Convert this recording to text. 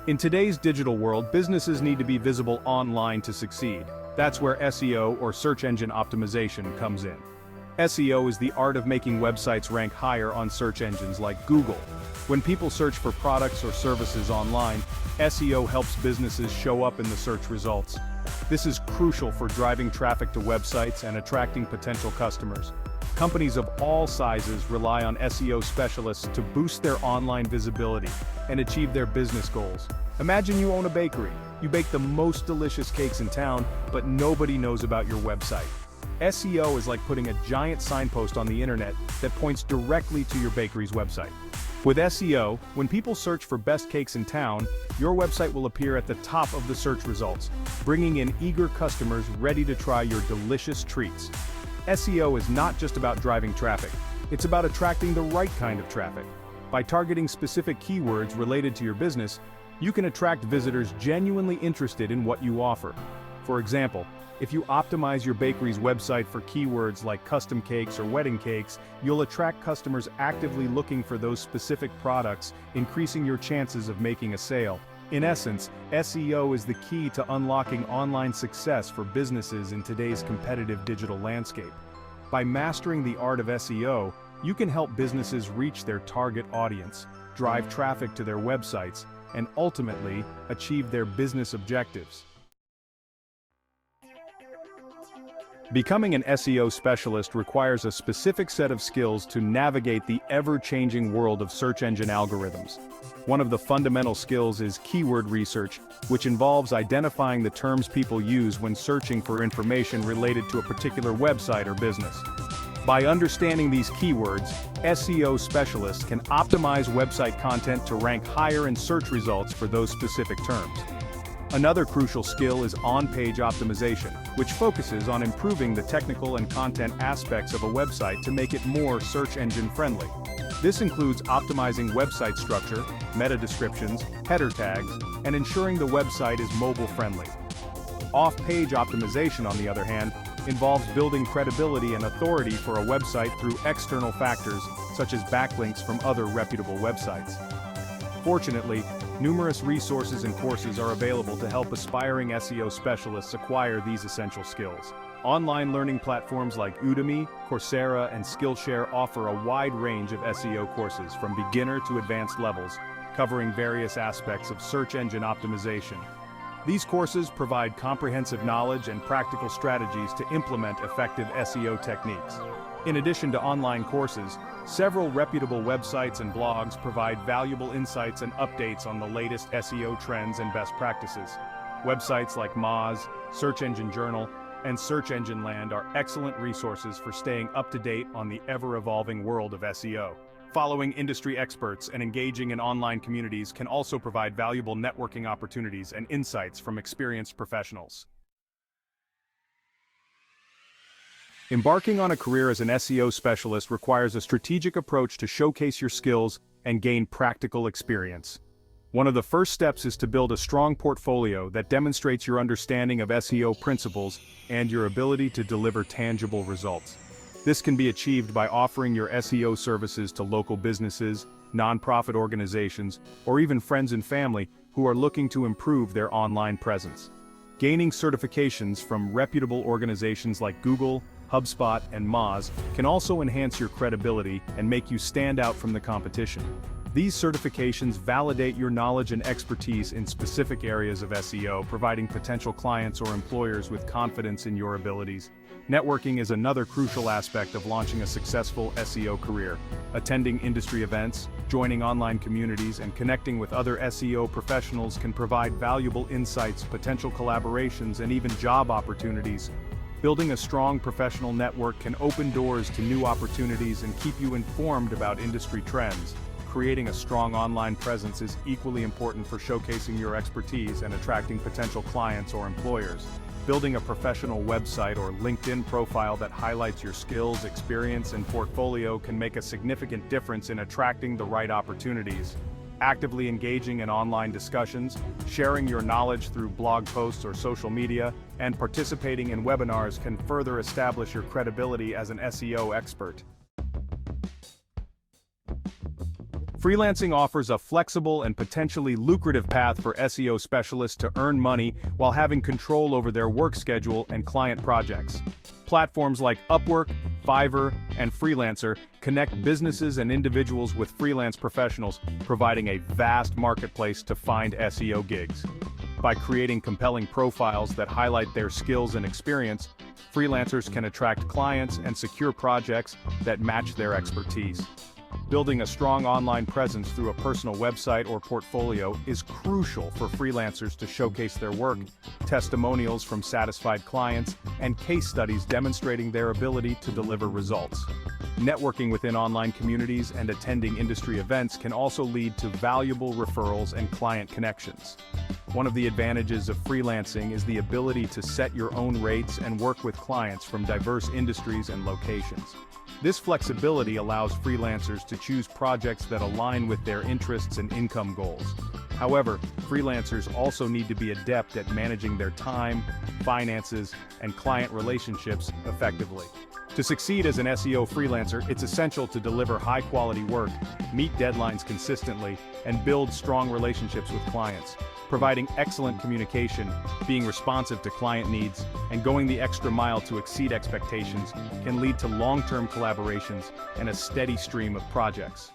In today's digital world, businesses need to be visible online to succeed. That's where SEO, or search engine optimization, comes in. SEO is the art of making websites rank higher on search engines like Google. When people search for products or services online, SEO helps businesses show up in the search results. This is crucial for driving traffic to websites and attracting potential customers. Companies of all sizes rely on SEO specialists to boost their online visibility and achieve their business goals. Imagine you own a bakery. You bake the most delicious cakes in town, but nobody knows about your website. SEO is like putting a giant signpost on the internet that points directly to your bakery's website. With SEO, when people search for best cakes in town, your website will appear at the top of the search results, bringing in eager customers ready to try your delicious treats. SEO is not just about driving traffic, it's about attracting the right kind of traffic. By targeting specific keywords related to your business, you can attract visitors genuinely interested in what you offer. For example, if you optimize your bakery's website for keywords like custom cakes or wedding cakes, you'll attract customers actively looking for those specific products, increasing your chances of making a sale. In essence, SEO is the key to unlocking online success for businesses in today's competitive digital landscape. By mastering the art of SEO, you can help businesses reach their target audience, drive traffic to their websites, and ultimately achieve their business objectives. Becoming an SEO specialist requires a specific set of skills to navigate the ever-changing world of search engine algorithms. One of the fundamental skills is keyword research, which involves identifying the terms people use when searching for information related to a particular website or business. By understanding these keywords, SEO specialists can optimize website content to rank higher in search results for those specific terms. Another crucial skill is on-page optimization, which focuses on improving the technical and content aspects of a website to make it more search engine friendly. This includes optimizing website structure, meta descriptions, header tags, and ensuring the website is mobile friendly. Off-page optimization, on the other hand, involves building credibility and authority for a website through external factors, such as backlinks from other reputable websites. Fortunately, numerous resources and courses are available to help aspiring SEO specialists acquire these essential skills. Online learning platforms like Udemy, Coursera, and Skillshare offer a wide range of SEO courses from beginner to advanced levels, covering various aspects of search engine optimization. These courses provide comprehensive knowledge and practical strategies to implement effective SEO techniques. In addition to online courses, several reputable websites and blogs provide valuable insights and updates on the latest SEO trends and best practices. Websites like Moz, Search Engine Journal, and Search Engine Land are excellent resources for staying up to date on the ever-evolving world of SEO. Following industry experts and engaging in online communities can also provide valuable networking opportunities and insights from experienced professionals. Embarking on a career as an SEO specialist requires a strategic approach to showcase your skills and gain practical experience. One of the first steps is to build a strong portfolio that demonstrates your understanding of SEO principles and your ability to deliver tangible results. This can be achieved by offering your SEO services to local businesses, nonprofit organizations, or even friends and family who are looking to improve their online presence. Gaining certifications from reputable organizations like Google, HubSpot, and Moz can also enhance your credibility and make you stand out from the competition. These certifications validate your knowledge and expertise in specific areas of SEO, providing potential clients or employers with confidence in your abilities. Networking is another crucial aspect of launching a successful SEO career. Attending industry events, joining online communities, and connecting with other SEO professionals can provide valuable insights, potential collaborations, and even job opportunities. Building a strong professional network can open doors to new opportunities and keep you informed about industry trends. Creating a strong online presence is equally important for showcasing your expertise and attracting potential clients or employers. Building a professional website or LinkedIn profile that highlights your skills, experience, and portfolio can make a significant difference in attracting the right opportunities. Actively engaging in online discussions, sharing your knowledge through blog posts or social media, and participating in webinars can further establish your credibility as an SEO expert. Freelancing offers a flexible and potentially lucrative path for SEO specialists to earn money while having control over their work schedule and client projects. Platforms like Upwork, Fiverr, and Freelancer connect businesses and individuals with freelance professionals, providing a vast marketplace to find SEO gigs. By creating compelling profiles that highlight their skills and experience, freelancers can attract clients and secure projects that match their expertise. Building a strong online presence through a personal website or portfolio is crucial for freelancers to showcase their work. Testimonials from satisfied clients and case studies demonstrating their ability to deliver results. Networking within online communities and attending industry events can also lead to valuable referrals and client connections. One of the advantages of freelancing is the ability to set your own rates and work with clients from diverse industries and locations. This flexibility allows freelancers to choose projects that align with their interests and income goals. However, freelancers also need to be adept at managing their time, finances, and client relationships effectively. To succeed as an SEO freelancer, it's essential to deliver high-quality work, meet deadlines consistently, and build strong relationships with clients. Providing excellent communication, being responsive to client needs, and going the extra mile to exceed expectations can lead to long-term collaborations and a steady stream of projects.